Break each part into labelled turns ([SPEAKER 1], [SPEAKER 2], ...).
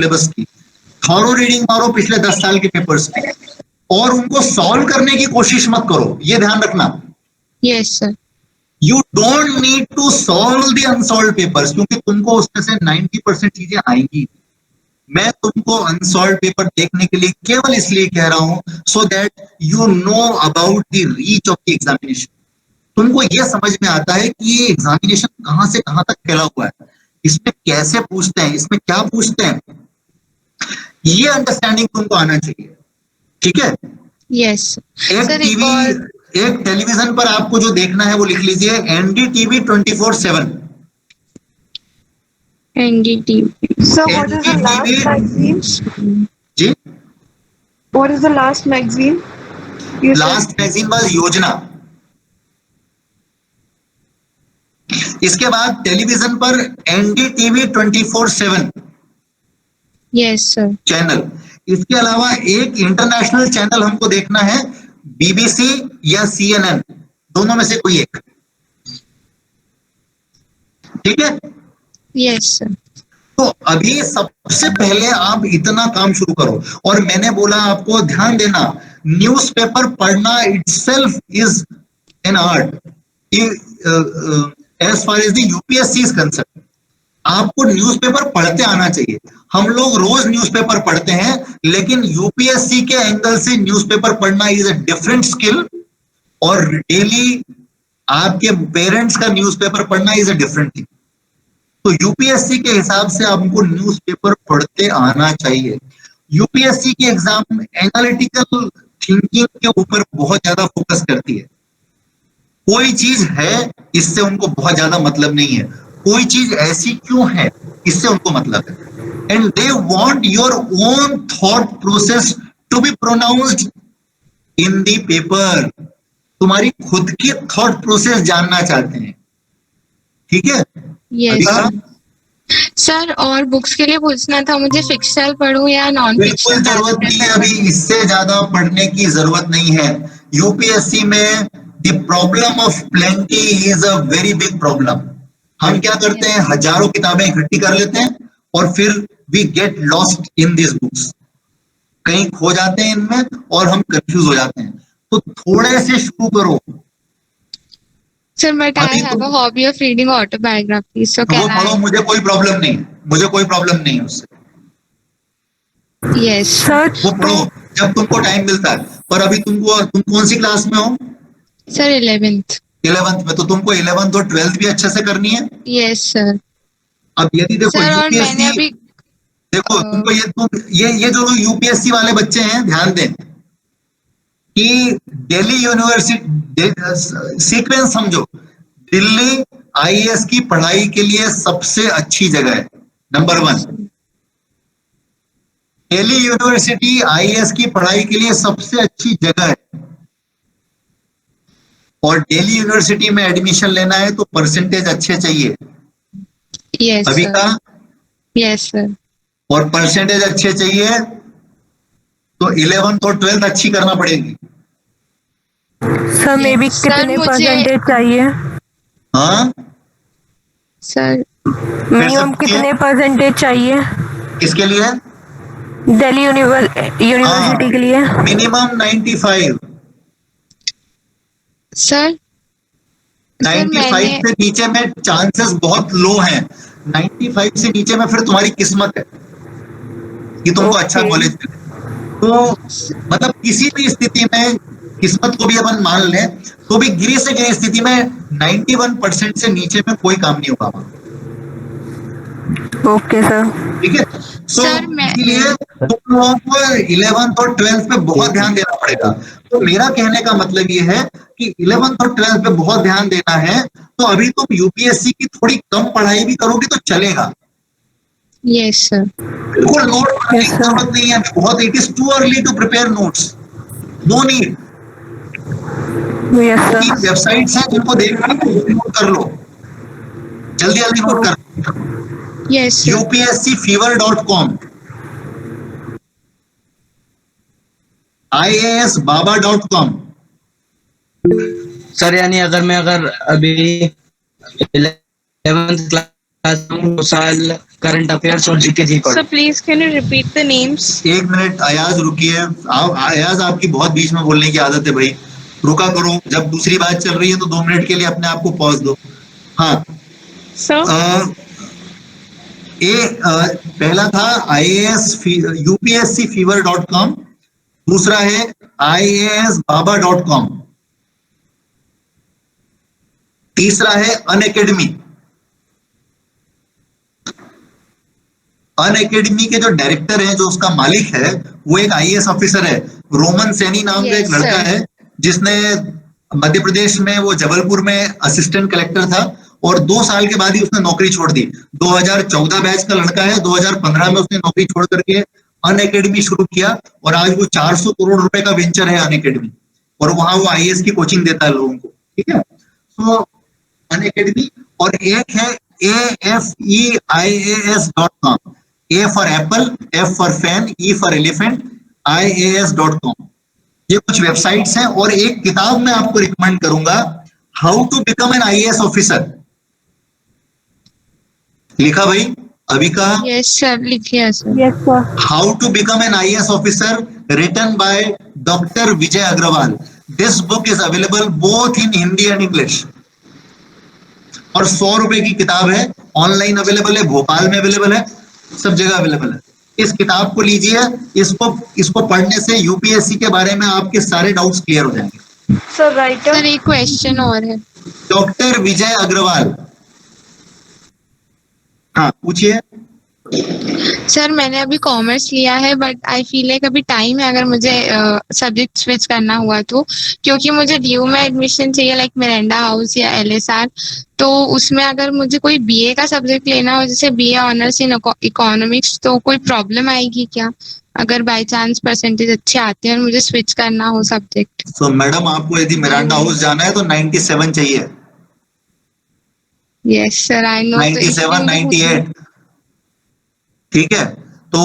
[SPEAKER 1] Syllabus की, thorough reading मारो पिछले 10 साल के पेपर्स की, और उनको सॉल्व करने की कोशिश मत करो, ये ध्यान रखना।
[SPEAKER 2] Yes sir.
[SPEAKER 1] You don't need to solve the unsolved papers, क्योंकि तुमको उसमें से 90% चीजें आएंगी। मैं तुमको अनसॉल्व पेपर देखने के लिए केवल इसलिए कह रहा हूं, so that you know about the reach of the examination. तुमको यह समझ में आता है कि ये एग्जामिनेशन कहां से कहां तक फैला हुआ है, इसमें कैसे पूछते हैं, इसमें क्या पूछते हैं, ये अंडरस्टैंडिंग तुमको आना चाहिए। ठीक है?
[SPEAKER 2] Yes sir.
[SPEAKER 1] एक टेलीविजन पर आपको जो देखना है वो लिख लीजिए, NDTV 24/7।
[SPEAKER 2] NDTV.
[SPEAKER 3] So what is the last magazine?
[SPEAKER 1] जी,
[SPEAKER 3] What is the last magazine? You said
[SPEAKER 1] last magazine was Yojana. इसके बाद टेलीविजन पर एनडीटीवी 24/7
[SPEAKER 2] यस सर।
[SPEAKER 1] चैनल। इसके अलावा एक इंटरनेशनल चैनल हमको देखना है, बीबीसी या सीएनएन, दोनों में से कोई एक। ठीक है?
[SPEAKER 2] Yes sir.
[SPEAKER 1] तो अभी सबसे पहले आप इतना काम शुरू करो। और मैंने बोला आपको ध्यान देना, न्यूज़पेपर पढ़ना itself is an art as far as the UPSC is concern. आपको न्यूज़पेपर पढ़ते आना चाहिए। हम लोग रोज न्यूज़पेपर पढ़ते हैं, लेकिन यूपीएससी के एंगल से न्यूज़पेपर पढ़ना इज अ डिफरेंट स्किल, और डेली आपके पेरेंट्स का न्यूज़पेपर पढ़ना इज अ डिफरेंट थिंग। तो यूपीएससी के हिसाब से आपको न्यूज़पेपर पढ़ते आना चाहिए। यूपीएससी की एग्जाम एनालिटिकल थिंकिंग के ऊपर बहुत ज्यादा फोकस करती है। कोई चीज है इससे उनको बहुत ज्यादा मतलब नहीं है, कोई चीज ऐसी क्यों है इससे उनको मतलब है। And they want your own thought process to be pronounced in the paper. तुम्हारी खुद की थॉट प्रोसेस जानना चाहते हैं। ठीक है?
[SPEAKER 2] Yes sir. और बुक्स के लिए पूछना था मुझे, फिक्शनल पढूं या नॉन
[SPEAKER 1] बिल्कुल
[SPEAKER 2] फिक्शनल?
[SPEAKER 1] जरूरत नहीं है, अभी इससे ज्यादा पढ़ने की जरूरत नहीं है। यूपीएससी में the problem of plenty is a very big problem. हम क्या करते हैं, हजारों किताबें इकट्ठी कर लेते हैं और फिर we get lost in this books, कहीं खो जाते हैं इनमें और हम कंफ्यूज हो जाते हैं। तो थोड़े से शुरू करो।
[SPEAKER 2] सर बट आई
[SPEAKER 1] अभी
[SPEAKER 2] have a hobby of reading autobiography, so
[SPEAKER 1] वो
[SPEAKER 2] कैन
[SPEAKER 1] पढ़ो, मुझे कोई प्रॉब्लम नहीं, मुझे कोई प्रॉब्लम नहीं है उससे।
[SPEAKER 2] आई? यस
[SPEAKER 3] सर
[SPEAKER 1] वो पढ़ो जब तुमको टाइम मिलता है। पर अभी तुम कौन सी क्लास में हो?
[SPEAKER 2] Sir 11th।
[SPEAKER 1] 11th में, तो तुमको 11th और 12th भी अच्छे से करनी है।
[SPEAKER 2] Yes sir.
[SPEAKER 1] अब यदि देखो
[SPEAKER 2] सर और मैंने
[SPEAKER 1] यूपीएससी,
[SPEAKER 2] अभी
[SPEAKER 1] देखो तुमको ये जो यूपीएससी वाले बच्चे हैं, ध्यान दें कि दिल्ली यूनिवर्सिटी सीक्वेंस समझो। दिल्ली आईएएस की पढ़ाई के लिए सबसे अच्छी जगह है, नंबर 1। दिल्ली यूनिवर्सिटी आईएएस की पढ़ाई के लिए सबसे अच्छी जगह है। और दिल्ली यूनिवर्सिटी में एडमिशन लेना है तो परसेंटेज अच्छे चाहिए।
[SPEAKER 2] यस
[SPEAKER 1] अभी
[SPEAKER 2] सर।
[SPEAKER 1] का
[SPEAKER 2] यस सर।
[SPEAKER 1] और परसेंटेज अच्छे चाहिए तो 11th और 12th अच्छी करना पड़ेगी।
[SPEAKER 3] सर मे बी
[SPEAKER 2] सर
[SPEAKER 3] कितने
[SPEAKER 2] मुझे
[SPEAKER 3] परसेंटेज चाहिए?
[SPEAKER 1] हाँ,
[SPEAKER 2] सर
[SPEAKER 3] मिनिमम कितने परसेंटेज चाहिए
[SPEAKER 1] किसके लिए?
[SPEAKER 3] दिल्ली यूनिवर्सिटी के लिए?
[SPEAKER 1] मिनिमम 95।
[SPEAKER 2] सर
[SPEAKER 1] 95 से नीचे में चांसेस बहुत लो हैं। 95 से नीचे में फिर तुम्हारी किस्मत है कि तुमको अच्छा कॉलेज मिले। तो मतलब किसी भी स्थिति में किस्मत को भी अपन मान लें तो भी गिरी से गिरी स्थिति में 91% से नीचे में कोई काम नहीं होगा।
[SPEAKER 3] Okay sir.
[SPEAKER 1] ठीक है? तो इसलिए तुम लोगों को 11th और 12th पे बहुत ध्यान देना पड़ेगा। तो मेरा कहने का मतलब ये है कि 11th और 12th पे बहुत ध्यान देना है। तो अभी तुम यूपीएससी की थोड़ी कम पढ़ाई भी करोगे तो चलेगा।
[SPEAKER 2] Yes sir.
[SPEAKER 1] बिल्कुल नोट बनाने की जरूरत नहीं है बहुत। It is too early to prepare notes, no need.
[SPEAKER 3] Yes sir.
[SPEAKER 1] Websites हैं जिनको देखना नोट कर लो, जल्दी जल्दी नोट कर लो।
[SPEAKER 2] Yes
[SPEAKER 1] upscfever.com, iasbaba.com।
[SPEAKER 4] सर यानी अगर अभी 11th क्लास में 2 साल करंट अफेयर्स और जीके जी
[SPEAKER 3] Sir, please can you repeat the names?
[SPEAKER 1] एक मिनट अयाज रुकिए। अयाज आपकी बहुत बीच में बोलने की आदत है भाई, रुका करो। जब दूसरी बात चल रही है तो 2 मिनट के लिए अपने आप को पॉज दो। हाँ,
[SPEAKER 3] Sir,
[SPEAKER 1] पहला था UPSCFever.com, दूसरा है IASBaba.com, तीसरा है अनअकैडमी। अनअकैडमी के जो डायरेक्टर हैं, जो उसका मालिक है, वो एक IAS ऑफिसर है, रोमन सैनी नाम का एक
[SPEAKER 2] Yes,
[SPEAKER 1] लड़का
[SPEAKER 2] sir.
[SPEAKER 1] है, जिसने मध्य प्रदेश में, वो जबलपुर में असिस्टेंट कलेक्टर था और 2 साल के बाद ही उसने नौकरी छोड़ दी। 2014 बैच का लड़का है, 2015 में उसने नौकरी छोड़ करके अनअकैडमी शुरू किया और आज वो 400 करोड़ रुपए का वेंचर है अनअकैडमी, और वहां वो IAS की कोचिंग देता है लोगों को। ठीक है, तो अनअकैडमी। और एक है AFEIAS.com, A for Apple, F for fan, E for elephant, IAS.com। ये कुछ वेबसाइट्स हैं। और एक किताब मैं आपको रिकमेंड करूंगा, how to become an IAS officer, लिखा भाई अभी का,
[SPEAKER 2] Yes, sir. लिखिए sir.
[SPEAKER 3] yes, sir.
[SPEAKER 1] How to become an IAS officer, written by doctor Vijay Agrawal. This book is available both in Hindi and English, और 100 रुपए की किताब है, ऑनलाइन अवेलेबल है, भोपाल में अवेलेबल है, सब जगह अवेलेबल है। इस किताब को लीजिए, इसको पढ़ने से यूपीएससी के बारे में आपके सारे डाउट्स क्लियर हो जाएंगे।
[SPEAKER 3] Sir, writer.
[SPEAKER 2] सर एक क्वेश्चन और है।
[SPEAKER 1] डॉक्टर विजय अग्रवाल, हाँ पूछिए।
[SPEAKER 2] सर मैंने अभी कॉमर्स लिया है, बट आई फील लाइक अभी टाइम है अगर मुझे सब्जेक्ट स्विच करना हुआ तो, क्योंकि मुझे DU में एडमिशन चाहिए, लाइक मिरांडा हाउस या LSR। तो उसमें अगर मुझे कोई BA का सब्जेक्ट लेना हो, जैसे BA ऑनर्स इन इकोनॉमिक्स, तो कोई प्रॉब्लम आएगी क्या अगर बाय चांस परसेंटेज अच्छे आते हैं और मुझे स्विच करना हो सब्जेक्ट?
[SPEAKER 1] तो मैडम, आपको यदि मिरांडा हाउस जाना है तो 97 चाहिए,
[SPEAKER 2] यस सर, आई नो।
[SPEAKER 1] 97, 98। ठीक है, तो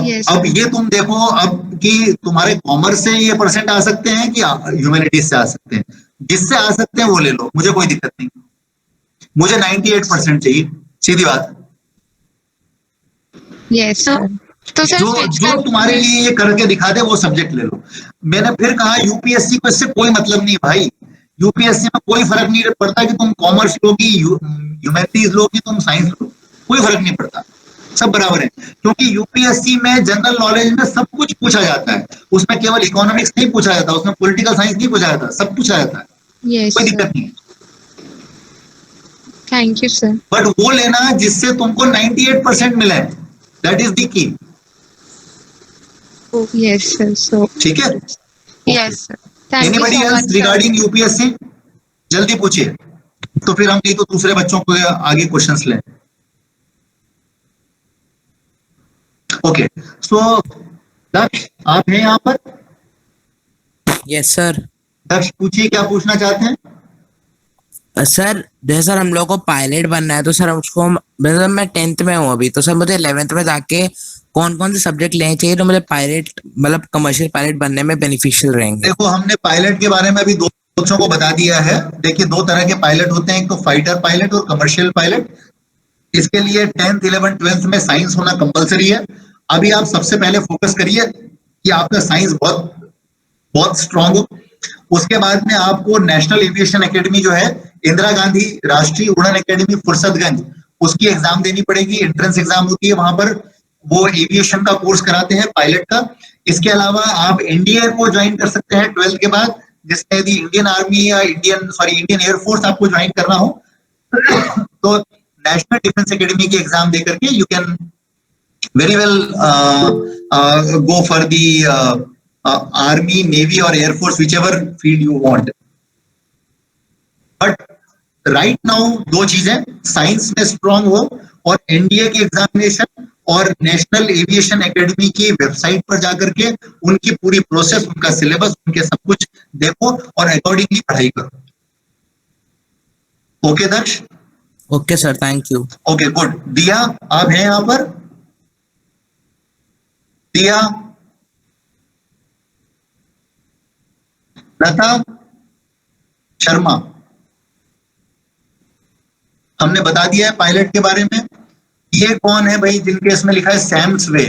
[SPEAKER 2] Yes,
[SPEAKER 1] अब
[SPEAKER 2] sir.
[SPEAKER 1] ये तुम देखो अब कि तुम्हारे कॉमर्स से ये परसेंट आ सकते हैं कि ह्यूमैनिटीज से आ सकते हैं। जिससे आ सकते हैं वो ले लो, मुझे कोई दिक्कत नहीं। मुझे 98% चाहिए, सीधी बात।
[SPEAKER 2] Yes sir. तो सर
[SPEAKER 1] जो
[SPEAKER 2] switch
[SPEAKER 1] जो
[SPEAKER 2] कर-
[SPEAKER 1] तुम्हारे लिए ये करके दिखा दे वो सब्जेक्ट ले लो। मैंने फिर कहा, यूपीएससी को इससे कोई मतलब नहीं भाई। यूपीएससी में कोई फर्क नहीं पड़ता कि तुम कॉमर्स लो कि ह्यूमैनिटीज लो कि तुम साइंस लो, कोई फर्क नहीं पड़ता, सब बराबर है। क्योंकि यूपीएससी में जनरल नॉलेज में सब कुछ पूछा जाता है, उसमें केवल इकोनॉमिक्स नहीं पूछा जाता, उसमें पॉलिटिकल साइंस नहीं पूछा जाता, सब पूछा जाता है,
[SPEAKER 2] यस
[SPEAKER 1] कोई
[SPEAKER 2] सर,
[SPEAKER 1] दिक्कत नहीं है।
[SPEAKER 2] Thank you sir.
[SPEAKER 1] बट वो लेना जिससे तुमको 98% मिले, that is the key.
[SPEAKER 2] Yes sir, so
[SPEAKER 1] ठीक है,
[SPEAKER 2] yes sir, thank you
[SPEAKER 1] anybody
[SPEAKER 2] so
[SPEAKER 1] else
[SPEAKER 2] much
[SPEAKER 1] regarding UPSC? जल्दी पूछिए, तो फिर हम नहीं तो दूसरे बच्चों को आगे क्वेश्चंस लें। ओके, सो दक्ष आप हैं यहाँ पर?
[SPEAKER 4] Yes sir.
[SPEAKER 1] दक्ष पूछिए, क्या पूछना चाहते हैं?
[SPEAKER 4] सर जैसे सर हम लोग को पायलट बनना है, तो सर उसको मतलब मैं 10th में हूँ अभी, तो सर मुझे 11th में जाके कौन कौन से सब्जेक्ट लेने चाहिए तो मुझे पायलट मतलब कमर्शियल पायलट बनने में बेनिफिशियल रहेंगे?
[SPEAKER 1] देखो, हमने पायलट के बारे में अभी दो बच्चों को बता दिया है। देखिए, 2 तरह के पायलट होते हैं, एक तो फाइटर पायलट और कमर्शियल पायलट। इसके लिए 10th 11th 12th में साइंस होना कंपलसरी है। अभी आप सबसे पहले फोकस करिए कि आपका साइंस बहुत बहुत स्ट्रांग हो। उसके बाद में आपको नेशनल एविएशन एकेडमी जो है, इंदिरा गांधी राष्ट्रीय उड़ान एकेडमी फुर्सतगंज, उसकी एग्जाम देनी पड़ेगी, एंट्रेंस एग्जाम होती है वहां पर। वो एविएशन का कोर्स कराते हैं, पायलट का। इसके अलावा आप एनडीए को ज्वाइन कर सकते हैं 12th के बाद, जिसमें यदि इंडियन आर्मी या इंडियन एयरफोर्स आपको ज्वाइन करना हो तो नेशनल डिफेंस एकेडमी की एग्जाम देकर के you can very well go for the army, navy or air force, whichever field you want. But right now 2 चीजें, साइंस में स्ट्रांग हो और एनडीए की एग्जामिनेशन और नेशनल एविएशन एकेडमी की वेबसाइट पर जाकर के उनकी पूरी प्रोसेस, उनका सिलेबस, उनके सब कुछ देखो और अकॉर्डिंगली पढ़ाई करो। ओके दर्श?
[SPEAKER 4] Okay sir, thank you.
[SPEAKER 1] Okay, good. दिया आप हैं यहाँ पर? दिया, लता, शर्मा, हमने बता दिया है पायलट के बारे में। ये कौन है भाई जिनके इसमें लिखा है सैम्स वे?